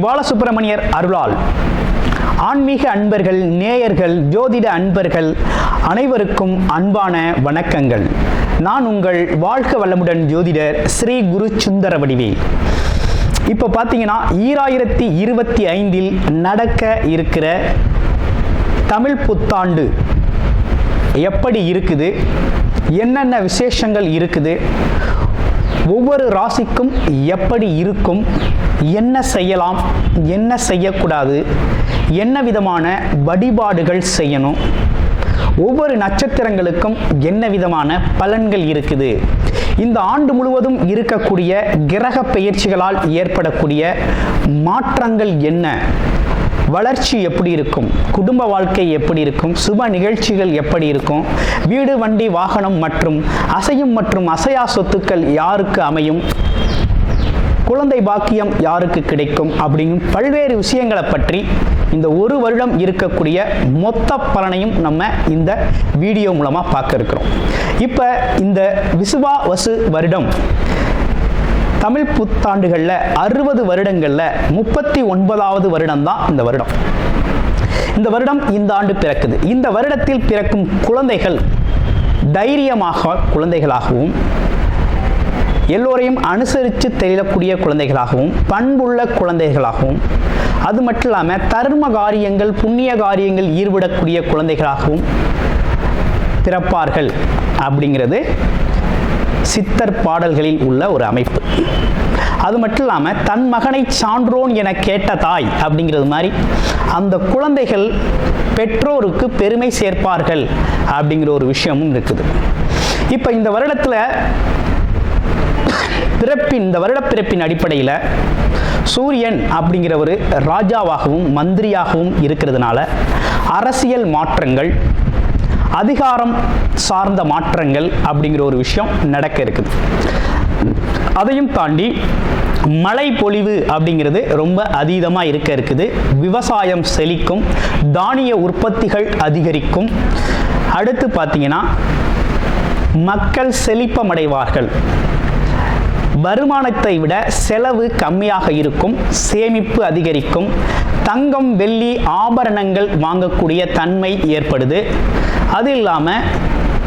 பாலசுப்பிரமணியர் அருளால் ஆன்மீக அன்பர்கள், நேயர்கள், ஜோதிட அன்பர்கள் அனைவருக்கும் அன்பான வணக்கங்கள். நான் உங்கள் வாழ்க வளமுடன் ஜோதிடர் ஸ்ரீ குரு சுந்தரவடிவேல். இப்போ பார்த்தீங்கன்னா 2025 நடக்க இருக்கிற தமிழ் புத்தாண்டு எப்படி இருக்குது, என்னென்ன விசேஷங்கள் இருக்குது, ஒவ்வொரு ராசிக்கும் எப்படி இருக்கும், என்ன செய்யலாம், என்ன செய்யக்கூடாது, என்ன விதமான வழிபாடுகள் செய்யணும், ஒவ்வொரு நட்சத்திரங்களுக்கும் என்ன விதமான பலன்கள் இருக்குது, இந்த ஆண்டு முழுவதும் இருக்கக்கூடிய கிரக பெயர்ச்சிகளால் ஏற்படக்கூடிய மாற்றங்கள் என்ன, வளர்ச்சி எப்படி இருக்கும், குடும்ப வாழ்க்கை எப்படி இருக்கும், சுப நிகழ்ச்சிகள் எப்படி இருக்கும், வீடு, வண்டி, வாகனம் மற்றும் அசையும் மற்றும் அசையா சொத்துக்கள் யாருக்கு அமையும், குழந்தை பாக்கியம் யாருக்கு கிடைக்கும் அப்படிங்கும் பல்வேறு விஷயங்களை பற்றி இந்த ஒரு வருடம் இருக்கக்கூடிய மொத்த பலனையும் நம்ம இந்த வீடியோ மூலமாக பார்க்க இருக்கிறோம். இப்போ இந்த விசுவாவசு வருடம் தமிழ் புத்தாண்டுகளில் 60 வருடங்களில் 39வது வருடம் தான் இந்த வருடம். இந்த வருடம் இந்த ஆண்டு பிறக்குது. இந்த வருடத்தில் பிறக்கும் குழந்தைகள் தைரியமாக குழந்தைகளாகவும், எல்லோரையும் அனுசரித்து தெரியக்கூடிய குழந்தைகளாகவும், பண்புள்ள குழந்தைகளாகவும், அது மட்டும் இல்லாமல் தர்ம காரியங்கள், புண்ணிய காரியங்கள் ஈடுபடக்கூடிய குழந்தைகளாகவும் பிறப்பார்கள் அப்படிங்கிறது சித்தர் பாடல்களில் உள்ள ஒரு அமைப்பு. அது மட்டும் இல்லாமல் தன் மகனை சான்றோன் என கேட்ட தாய் அப்படிங்கிறது மாதிரி அந்த குழந்தைகள் பெற்றோருக்கு பெருமை சேர்ப்பார்கள் அப்படிங்கிற ஒரு விஷயமும் இருக்குது. இப்போ இந்த வருடத்தில் இந்த வருட பிறப்பின் அடிப்படையில் சூரியன் அப்படிங்கிற ஒரு ராஜாவாகவும் மந்திரியாகவும் இருக்கிறதுனால அரசியல் மாற்றங்கள், அதிகாரம் சார்ந்த மாற்றங்கள் அப்படிங்கிற ஒரு விஷயம் நடக்க இருக்குது. அதையும் தாண்டி மழை பொழிவு அப்படிங்கிறது ரொம்ப அதீதமாக இருக்குது. விவசாயம் செழிக்கும், தானிய உற்பத்திகள் அதிகரிக்கும். அடுத்து பார்த்தீங்கன்னா மக்கள் செழிப்பமடைவார்கள். வருமானத்தை விட செலவு கம்மியாக இருக்கும், சேமிப்பு அதிகரிக்கும், தங்கம், வெள்ளி, ஆபரணங்கள் வாங்கக்கூடிய தன்மை ஏற்படுது. அது இல்லாமல்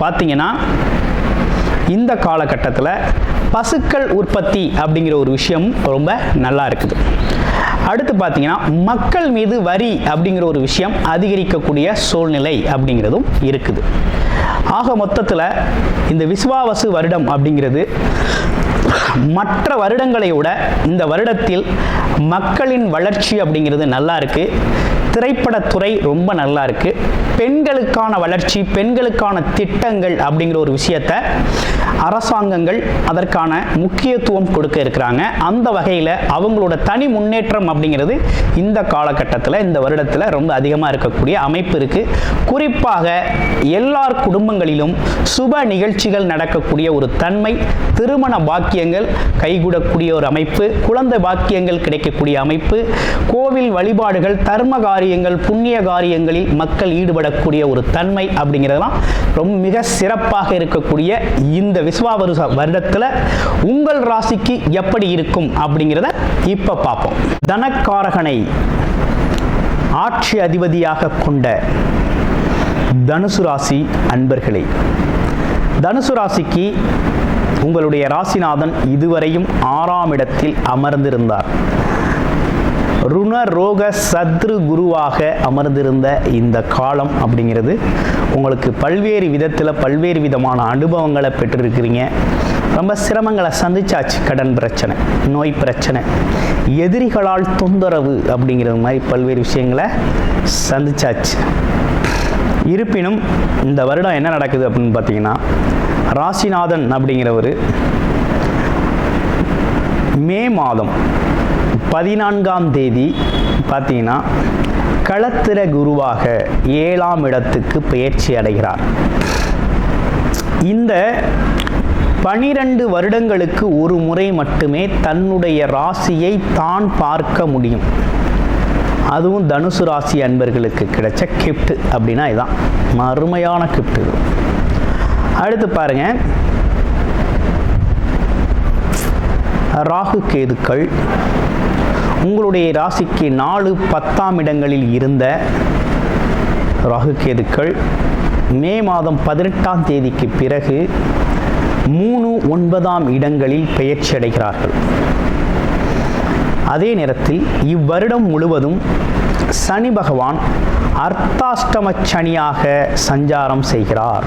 பார்த்தீங்கன்னா இந்த காலகட்டத்தில் பசுக்கள் உற்பத்தி அப்படிங்கிற ஒரு விஷயம் ரொம்ப நல்லா இருக்குது. அடுத்து பார்த்தீங்கன்னா மக்கள் மீது வரி அப்படிங்கிற ஒரு விஷயம் அதிகரிக்கக்கூடிய சூழ்நிலை அப்படிங்கிறதும் இருக்குது. ஆக மொத்தத்தில் இந்த விசுவாவசு வருடம் அப்படிங்கிறது மற்ற வருடங்களை விட இந்த வருடத்தில் மக்களின் வளர்ச்சி அப்படிங்கிறது நல்லா இருக்கு. திரைப்படத்துறை ரொம்ப நல்லா இருக்கு. பெண்களுக்கான வளர்ச்சி, பெண்களுக்கான திட்டங்கள் அப்படிங்கிற ஒரு விஷயத்தை அரசாங்கங்கள் அதற்கான முக்கியத்துவம் கொடுக்க இருக்கிறாங்க. அந்த வகையில் அவங்களோட தனி முன்னேற்றம் அப்படிங்கிறது இந்த காலகட்டத்தில், இந்த வருடத்தில் ரொம்ப அதிகமாக இருக்கக்கூடிய அமைப்பு இருக்கு. குறிப்பாக எல்லார் குடும்பங்களிலும் சுப நிகழ்ச்சிகள் நடக்கக்கூடிய ஒரு தன்மை, திருமண பாக்கியங்கள் கைகூடக்கூடிய ஒரு அமைப்பு, குழந்தை பாக்கியங்கள் கிடைக்கக்கூடிய அமைப்பு, கோவில் வழிபாடுகள், தர்ம காரியங்கள், புண்ணிய காரியங்களில் மக்கள் ஈடுபடக்கூடிய ஒரு தன்மை அப்படிங்கிறதெல்லாம் ரொம்ப மிக சிறப்பாக இருக்கக்கூடிய இந்த விசுவாவசு வருடத்தில் உங்கள் ராசிக்கு எப்படி இருக்கும் அப்படிங்கிறத இப்ப பார்ப்போம். தனக்காரகனை ஆட்சி அதிபதியாக கொண்ட தனுசு ராசி அன்பர்களே, தனுசு ராசிக்கு உங்களுடைய ராசிநாதன் இதுவரையும் 6ஆம் இடத்தில் அமர்ந்திருந்தார். ருண ரோக சத்ரு குருவாக அமர்ந்திருந்த இந்த காலம் அப்படிங்கிறது உங்களுக்கு பல்வேறு விதத்தில் பல்வேறு விதமான அனுபவங்களை பெற்றிருக்கிறீங்க. ரொம்ப சிரமங்களை சந்திச்சாச்சு. கடன் பிரச்சனை, நோய் பிரச்சனை, எதிரிகளால் தொந்தரவு அப்படிங்கிறது மாதிரி பல்வேறு விஷயங்களை சந்திச்சாச்சு. இருப்பினும் இந்த வருடம் என்ன நடக்குது அப்படின்னு பார்த்தீங்கன்னா, ராசிநாதன் அப்படிங்கிறவர் மே மாதம் 14ஆம் தேதி பார்த்தீங்கன்னா களத்திர குருவாக 7ஆம் இடத்துக்கு பெயர்ச்சி அடைகிறார். இந்த 12 வருடங்களுக்கு ஒரு முறை மட்டுமே தன்னுடைய ராசியை தான் பார்க்க முடியும். அதுவும் தனுசு ராசி அன்பர்களுக்கு கிடைச்ச கிஃப்ட் அப்படின்னா இதுதான் அருமையான கிஃப்ட். அடுத்து பாருங்க, ராகு கேதுக்கள் உங்களுடைய ராசிக்கு 4, 10ஆம் இடங்களில் இருந்த ராகு கேதுக்கள் மே மாதம் 18ஆம் தேதிக்கு பிறகு 3, 9ஆம் இடங்களில் பெயர்ச்சி அடைகிறார்கள். அதே நேரத்தில் இவ்வருடம் முழுவதும் சனி பகவான் அர்த்தாஷ்டம சனியாக சஞ்சாரம் செய்கிறார்.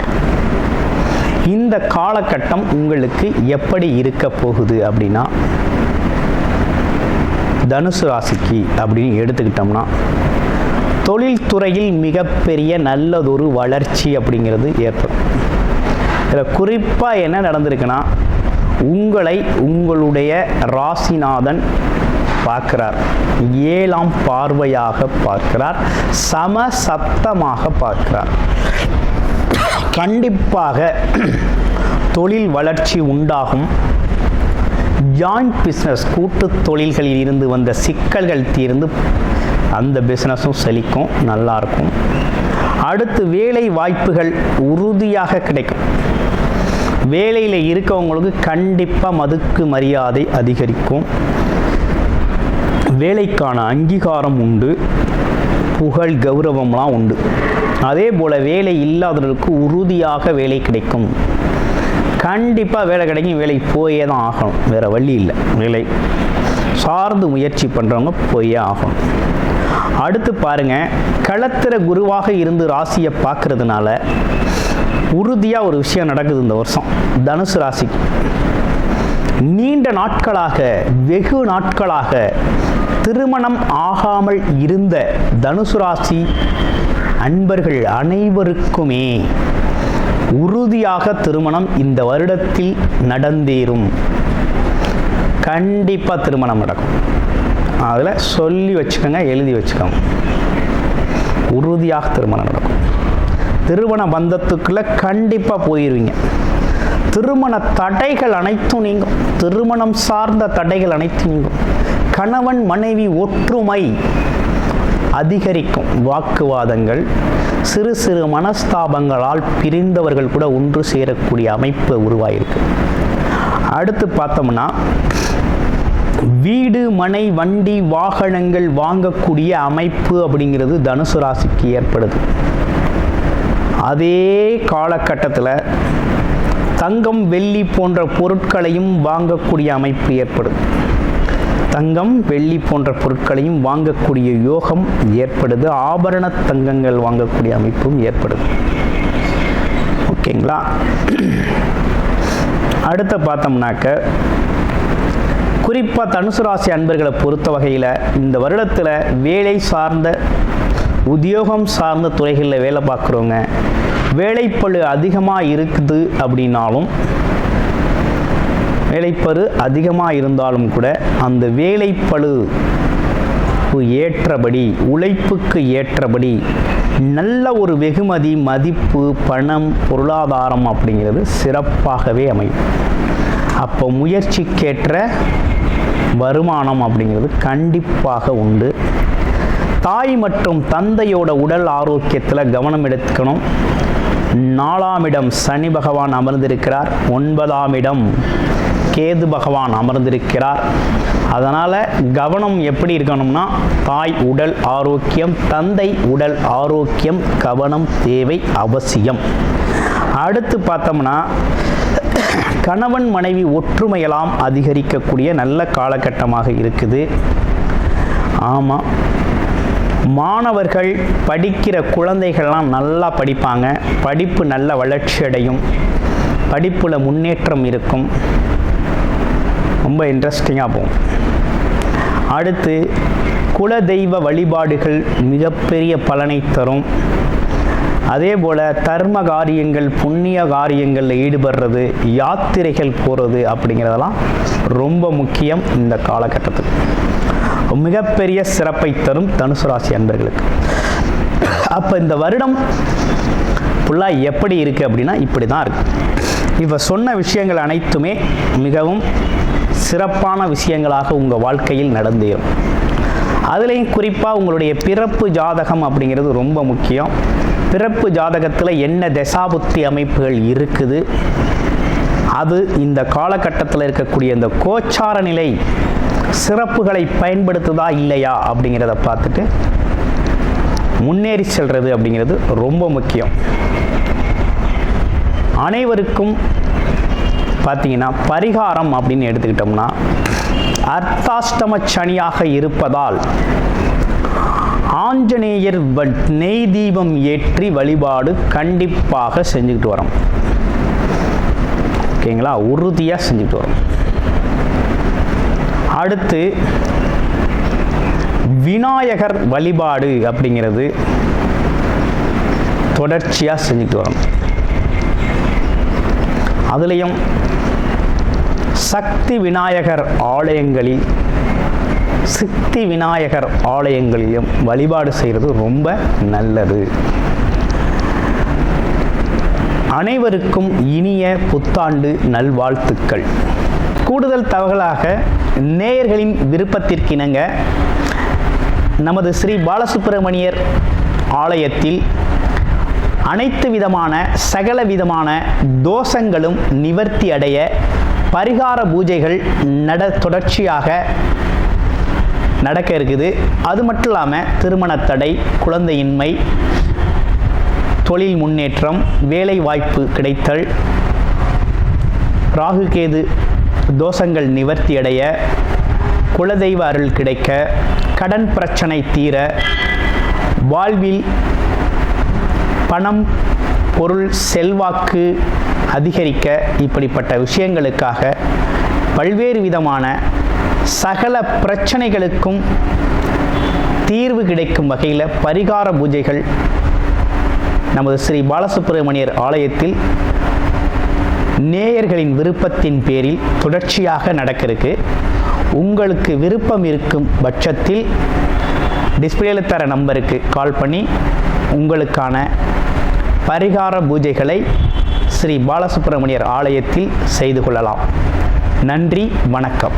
இந்த காலகட்டம் உங்களுக்கு எப்படி இருக்க போகுது அப்படின்னா, தனுசு ராசிக்கு அப்படின்னு எடுத்துக்கிட்டோம்னா தொழில்துறையில் மிகப்பெரிய நல்லதொரு வளர்ச்சி அப்படிங்கிறது ஏற்படும். இதில் குறிப்பாக என்ன நடந்திருக்குன்னா, உங்களை உங்களுடைய ராசிநாதன் பார்க்கிறார், 7ஆம் பார்வையாக பார்க்கிறார், சமசப்தமாக பார்க்கிறார். கண்டிப்பாக தொழில் வளர்ச்சி உண்டாகும். ஜாயிண்ட் பிஸ்னஸ், கூட்டு தொழில்களில் இருந்து வந்த சிக்கல்கள் தீர்ந்து அந்த பிஸ்னஸும் செழிக்கும், நல்லாயிருக்கும். அடுத்து வேலை வாய்ப்புகள் உறுதியாக கிடைக்கும். வேலையில் இருக்கவங்களுக்கு கண்டிப்பாக மதிப்பு மரியாதை அதிகரிக்கும். வேலைக்கான அங்கீகாரம் உண்டு, புகழ் கௌரவம்லாம் உண்டு. அதே போல் வேலை இல்லாதவர்களுக்கு உறுதியாக வேலை கிடைக்கும். கண்டிப்பாக வேலை கிடைக்கும். வேலைக்கு போயே தான் ஆகணும், வேறு வழி இல்லை. வேலை சார்ந்து முயற்சி பண்ணுறவங்க போயே ஆகணும். அடுத்து பாருங்கள், களத்திர குருவாக இருந்து ராசியை பார்க்கறதுனால உறுதியாக ஒரு விஷயம் நடக்குது இந்த வருஷம் தனுசு ராசிக்கு. நீண்ட நாட்களாக, வெகு நாட்களாக திருமணம் ஆகாமல் இருந்த தனுசு ராசி அன்பர்கள் அனைவருக்குமே உறுதியாக திருமணம் இந்த வருடத்தில் நடந்தேறும். கண்டிப்பாக திருமணம் நடக்கும். அதில் சொல்லி வச்சுக்கோங்க, எழுதி வச்சுக்கோங்க. உறுதியாக திருமணம் நடக்கும். திருமண பந்தத்துக்குள்ளே கண்டிப்பாக போயிடுவீங்க. திருமண தடைகள் அனைத்தும் நீங்கும். திருமணம் சார்ந்த தடைகள் அனைத்தும் நீங்கும். கணவன் மனைவி ஒற்றுமை அதிகரிக்கும். வாக்குவாதங்கள், சிறு சிறு மனஸ்தாபங்களால் பிரிந்தவர்கள் கூட ஒன்று சேரக்கூடிய அமைப்பு உருவாயிருக்கு. அடுத்து பார்த்தோம்னா, வீடு, மனை, வண்டி, வாகனங்கள் வாங்கக்கூடிய அமைப்பு அப்படிங்கிறது தனுசு ராசிக்கு ஏற்படுது. அதே காலகட்டத்தில் தங்கம், வெள்ளி போன்ற பொருட்களையும் வாங்கக்கூடிய அமைப்பு ஏற்படுது. தங்கம், வெள்ளி போன்ற பொருட்களையும் வாங்கக்கூடிய யோகம் ஏற்படுது. ஆபரண தங்கங்கள் வாங்கக்கூடிய அமைப்பும் ஏற்படுது. ஓகேங்களா? அடுத்து பார்த்தோம்னாக்க, குறிப்பாக தனுசு ராசி அன்பர்களை பொறுத்த வகையில் இந்த வருடத்தில் வேலை சார்ந்த, உத்தியோகம் சார்ந்த துறைகளில் வேலை பார்க்குறவங்க வேலைப்பளு அதிகமாக இருக்குது அப்படின்னாலும், வேலைப்பளு அதிகமாக இருந்தாலும் கூட அந்த வேலைப்பளு ஏற்றபடி, உழைப்புக்கு ஏற்றபடி நல்ல ஒரு வெகுமதி, மதிப்பு, பணம், பொருளாதாரம் அப்படிங்கிறது சிறப்பாகவே அமையும். அப்போ முயற்சிக்கேற்ற வருமானம் அப்படிங்கிறது கண்டிப்பாக உண்டு. தாய் மற்றும் தந்தையோட உடல் ஆரோக்கியத்தில் கவனம் எடுத்துக்கணும். 4ஆம் இடம் சனி பகவான் அமர்ந்திருக்கிறார். 9ஆம் இடம் கேது பகவான் அமர்ந்திருக்கிறார். அதனால் கவனம் எப்படி இருக்கணும்னா, தாய் உடல் ஆரோக்கியம், தந்தை உடல் ஆரோக்கியம் கவனம் தேவை, அவசியம். அடுத்து பார்த்தோம்னா, கணவன் மனைவி ஒற்றுமையெல்லாம் அதிகரிக்கக்கூடிய நல்ல காலகட்டமாக இருக்குது. ஆமாம், மாணவர்கள், படிக்கிற குழந்தைகள்லாம் நல்லா படிப்பாங்க. படிப்பு நல்ல வளர்ச்சி அடையும். படிப்பில் முன்னேற்றம் இருக்கும். ரொம்ப இன்ட்ரெஸ்டிங்காக போகும். அடுத்து குலதெய்வ வழிபாடுகள் மிகப்பெரிய பலனை தரும். அதே போல் தர்ம காரியங்கள், புண்ணிய காரியங்களில் ஈடுபடுறது, யாத்திரைகள் போகிறது அப்படிங்கிறதெல்லாம் ரொம்ப முக்கியம். இந்த காலகட்டத்தில் மிகப்பெரிய சிறப்பை தரும் தனுசு ராசி அன்பர்களுக்கு. அப்போ இந்த வருடம் ஃபுல்லாக எப்படி இருக்குது அப்படின்னா, இப்படி தான் இருக்குது. இப்போ சொன்ன விஷயங்கள் அனைத்துமே மிகவும் சிறப்பான விஷயங்களாக உங்கள் வாழ்க்கையில் நடந்தேறும். அதுலேயும் குறிப்பாக உங்களுடைய பிறப்பு ஜாதகம் அப்படிங்கிறது ரொம்ப முக்கியம். பிறப்பு ஜாதகத்தில் என்ன தசாபுத்தி அமைப்புகள் இருக்குது, அது இந்த காலகட்டத்தில் இருக்கக்கூடிய இந்த கோச்சார நிலை சிறப்புகளை பயன்படுத்துதா இல்லையா அப்படிங்கிறத பார்த்துட்டு முன்னேறி செல்வது அப்படிங்கிறது ரொம்ப முக்கியம். அனைவருக்கும் பார்த்தீங்கன்னா பரிகாரம் அப்படின்னு எடுத்துக்கிட்டோம்னா, அர்த்தாஷ்டம சனியாக இருப்பதால் ஆஞ்சநேயர் நெய் தீபம் ஏற்றி வழிபாடு கண்டிப்பாக செஞ்சுக்கிட்டு வரோம். ஓகேங்களா, உறுதியாக செஞ்சுக்கிட்டு வரோம். அடுத்து விநாயகர் வழிபாடு அப்படிங்கிறது தொடர்ச்சியாக செஞ்சுக்கிட்டு வரோம். அதுலேயும் சக்தி விநாயகர் ஆலயங்களில் சித்தி விநாயகர் ஆலயங்களிலும் வழிபாடு செய்கிறது ரொம்ப நல்லது. அனைவருக்கும் இனிய புத்தாண்டு நல்வாழ்த்துக்கள். கூடுதல் தகவலாக நேயர்களின் விருப்பத்திற்கிணங்க நமது ஸ்ரீ பாலசுப்பிரமணியர் ஆலயத்தில் அனைத்து விதமான சகல விதமான தோஷங்களும் நிவர்த்தி அடைய பரிகார பூஜைகள் தொடர்ச்சியாக நடக்க இருக்குது. அது மட்டும் இல்லாமல் திருமண தடை, குழந்தையின்மை, தொழில் முன்னேற்றம், வேலை வாய்ப்பு கிடைத்தல், ராகுகேது தோஷங்கள் நிவர்த்தி அடைய, குலதெய்வ அருள் கிடைக்க, கடன் பிரச்சனை தீர, வாழ்வில் பணம் பொருள் செல்வாக்கு அதிகரிக்க, இப்படிப்பட்ட விஷயங்களுக்காக பல்வேறு விதமான சகல பிரச்சனைகளுக்கும் தீர்வு கிடைக்கும் வகையில் பரிகார பூஜைகள் நமது ஸ்ரீ பாலசுப்பிரமணியர் ஆலயத்தில் நேயர்களின் விருப்பத்தின் பேரில் தொடர்ச்சியாக நடக்கிறதுக்கு. உங்களுக்கு விருப்பம் இருக்கும் பட்சத்தில் டிஸ்பிளேல தர நம்பருக்கு கால் பண்ணி உங்களுக்கான பரிகார பூஜைகளை ஸ்ரீ பாலசுப்பிரமணியர் ஆலயத்தில் செய்து கொள்ளலாம். நன்றி, வணக்கம்.